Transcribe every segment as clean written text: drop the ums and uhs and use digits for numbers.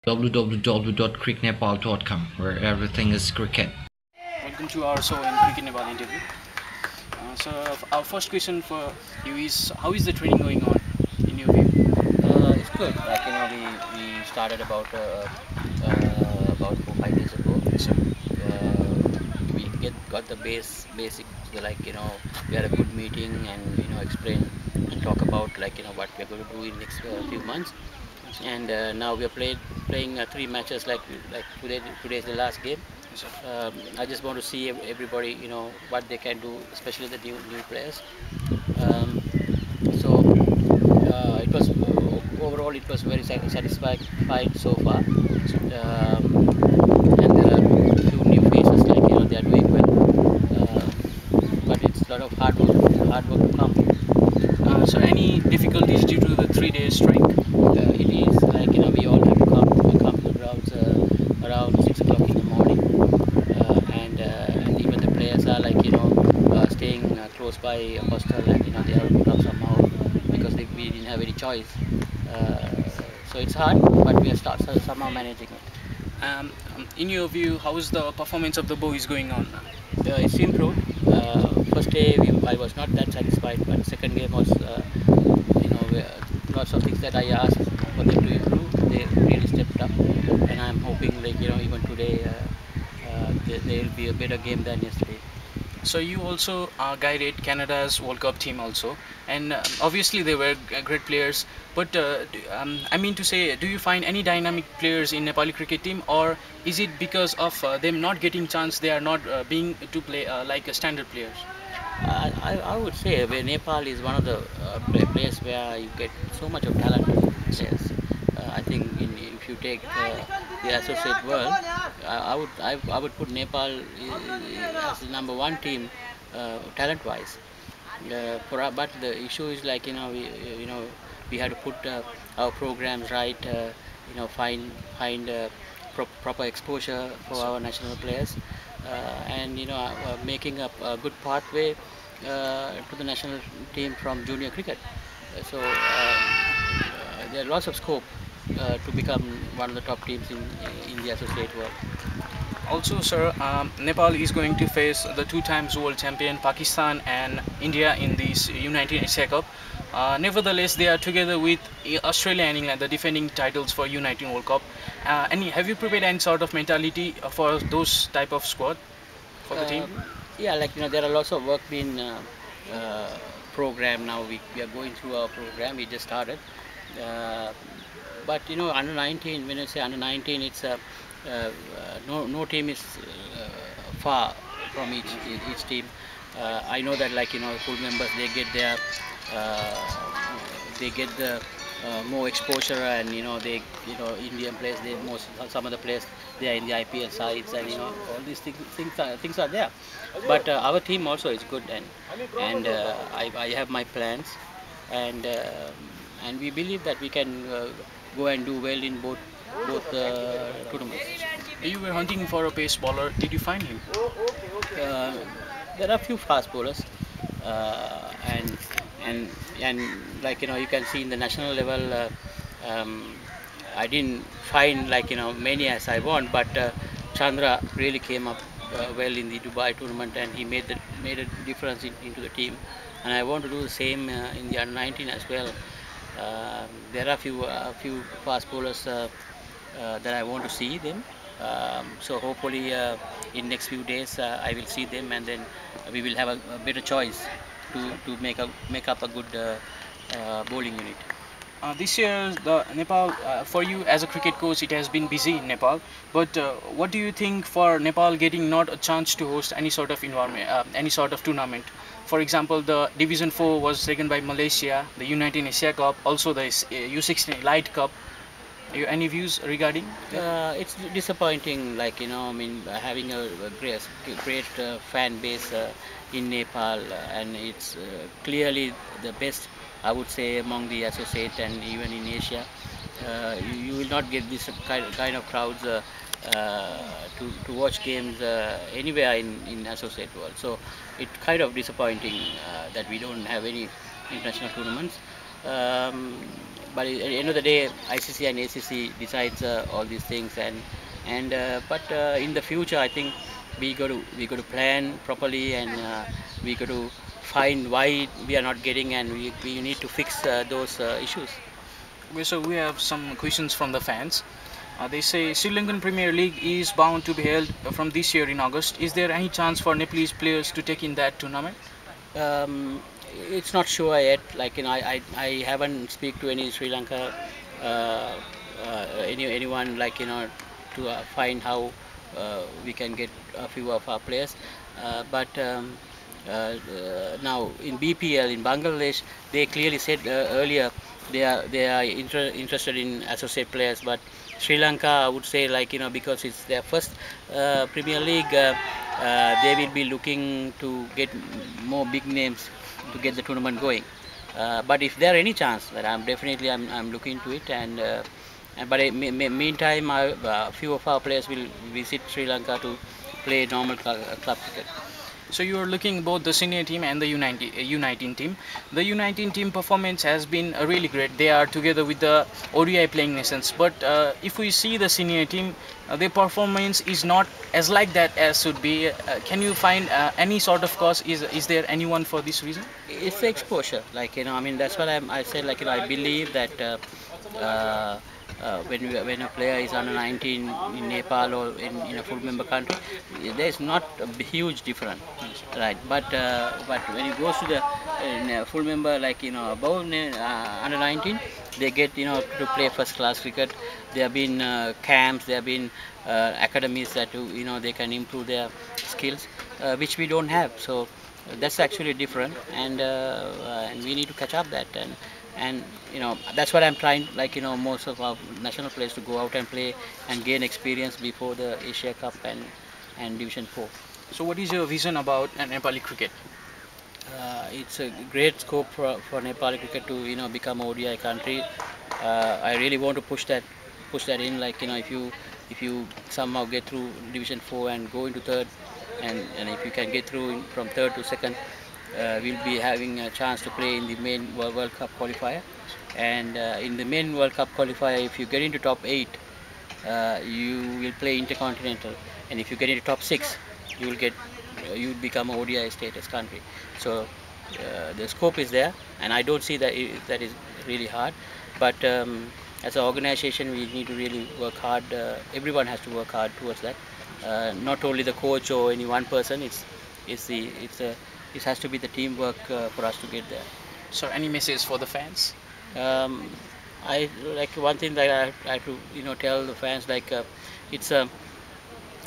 www.cricknepal.com, where everything is cricket. Welcome to our show in Cricket Nepal interview. So our first question for you is, how is the training going on in your view? It's good. Like we started about 4 5 days ago. So, We got the basics. Like we had a good meeting and explain and talk about what we're going to do in next few months. And now we are playing 3 matches. Like today's the last game. so, I just want to see everybody what they can do, especially the new players. Um, so it was overall it was very satisfied so far. And there are few new faces, they are doing well. But it's a lot of hard work to come. so any difficulties due to the 3 days strike? It is we all have to come to the grounds around 6 o'clock in the morning, and even the players are staying close by a hostel, and they have to come somehow because we didn't have any choice. So it's hard, but we are somehow managing it. In your view, how is the performance of the boys going on? It's improved. First day I was not that satisfied, but second game was lots of things that I asked for them to improve. They really stepped up, and I'm hoping even today there will be a better game than yesterday. So you also guided Canada's World Cup team also, and obviously they were great players. But I mean to say, do you find any dynamic players in Nepali cricket team, or is it because of them not getting chance they are not being to play like standard players? I would say where Nepal is one of the place where you get so much of talent players. I think if you take the associate world, I would put Nepal as the number one team talent-wise. But the issue is we had to put our programs right. Find proper exposure for our national players, and making a good pathway to the national team from junior cricket. There are lots of scope to become one of the top teams in the associate world. Also, sir, Nepal is going to face the two times world champion Pakistan and India in this U19 Asia Cup. Nevertheless, they are together with Australia and England, the defending titles for U19 World Cup. Have you prepared any sort of mentality for those type of squad for the team? Yeah, there are lots of work being programmed now. We are going through our program. We just started. Uh, but under 19, when I say under 19, it's no team is far from each team. I know that full members, they get the more exposure, and Indian players, some of the players, they are in the IPL sides, and all these things are there. But our team also is good, and I have my plans, and we believe that we can go and do well in both tournaments. You were hunting for a pace bowler. Did you find him? Uh, there are a few fast bowlers, and you can see in the national level. I didn't find many as I want, but Chandra really came up well in the Dubai tournament, and he made a difference into the team. And I want to do the same in the under 19 as well. There are few fast bowlers that I want to see them. So hopefully in next few days I will see them, and then we will have a better choice to make up a good bowling unit. This year, the Nepal, for you as a cricket coach, it has been busy in Nepal. But what do you think for Nepal getting not a chance to host any sort of environment, any sort of tournament? For example, the Division 4 was taken by Malaysia, the U19 Asia Cup, also the U16 Light Cup. Any views regarding? It's disappointing, I mean, having a great fan base in Nepal, and it's clearly the best, I would say, among the associate and even in Asia. You will not get this kind of crowds to watch games anywhere in associate world. So it's kind of disappointing that we don't have any international tournaments. but at the end of the day, ICC and ACC decides all these things, but in the future, I think we got to plan properly, and we got to find why we are not getting, and we need to fix those issues. Okay, so we have some questions from the fans. They say Sri Lankan Premier League is bound to be held from this year in August. Is there any chance for Nepalese players to take in that tournament? It's not sure yet. Like, I haven't speak to any Sri Lanka, anyone, like, to find how we can get a few of our players. But now in BPL in Bangladesh, they clearly said earlier they are interested in associate players, but Sri Lanka, I would say, like, because it's their first Premier League, they will be looking to get more big names to get the tournament going. But if there are any chance, that I'm looking into it, but in meantime, a few of our players will visit Sri Lanka to play normal club cricket. So you are looking both the senior team and the U19 team. The U19 team performance has been really great. They are together with the ODI playing nations. But if we see the senior team, their performance is not as like that as should be. Can you find any sort of cause? Is there anyone for this reason? It's the exposure. Like, I mean, that's what I said. Like, I believe that. When a player is under 19 in Nepal or in a full member country, there is not a huge difference, right? But when it goes to the full member, like, above under 19, they get, to play first class cricket. There have been camps, there have been academies that they can improve their skills, which we don't have. So that's actually different, and we need to catch up that, and that's what I'm trying, like, most of our national players to go out and play and gain experience before the Asia Cup and Division 4. So what is your vision about Nepali cricket? It's a great scope for Nepali cricket to become ODI country. I really want to push that in, like, if you somehow get through Division 4 and go into third, and if you can get through from third to second, we'll be having a chance to play in the main World Cup qualifier. And in the main World Cup qualifier, if you get into top 8, you will play intercontinental, and if you get into top 6, you will become a ODI status country. So the scope is there, and I don't see that that is really hard. But as an organization, we need to really work hard. Everyone has to work hard towards that. Not only the coach or any one person. It has to be the teamwork for us to get there. So any message for the fans? I like one thing that I have to tell the fans, like, it's a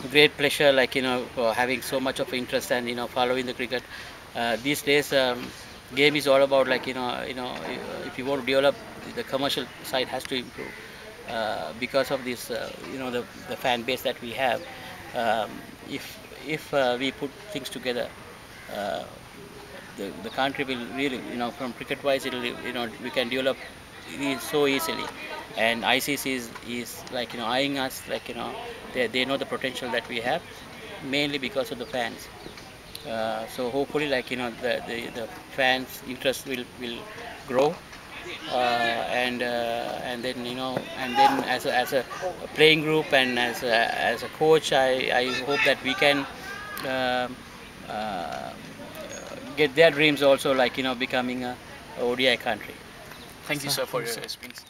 great pleasure, like, for having so much of interest and following the cricket. These days, game is all about, like, if you want to develop, the commercial side has to improve because of this the fan base that we have. If we put things together, the country will really, from cricket wise, it'll, we can develop so easily. And ICC is like, eyeing us, like, they know the potential that we have, mainly because of the fans. So hopefully, like, the fans' interest will grow, and then as a playing group and as a coach, I hope that we can get their dreams also, like, becoming a ODI country. Thank you, sir, for your experience.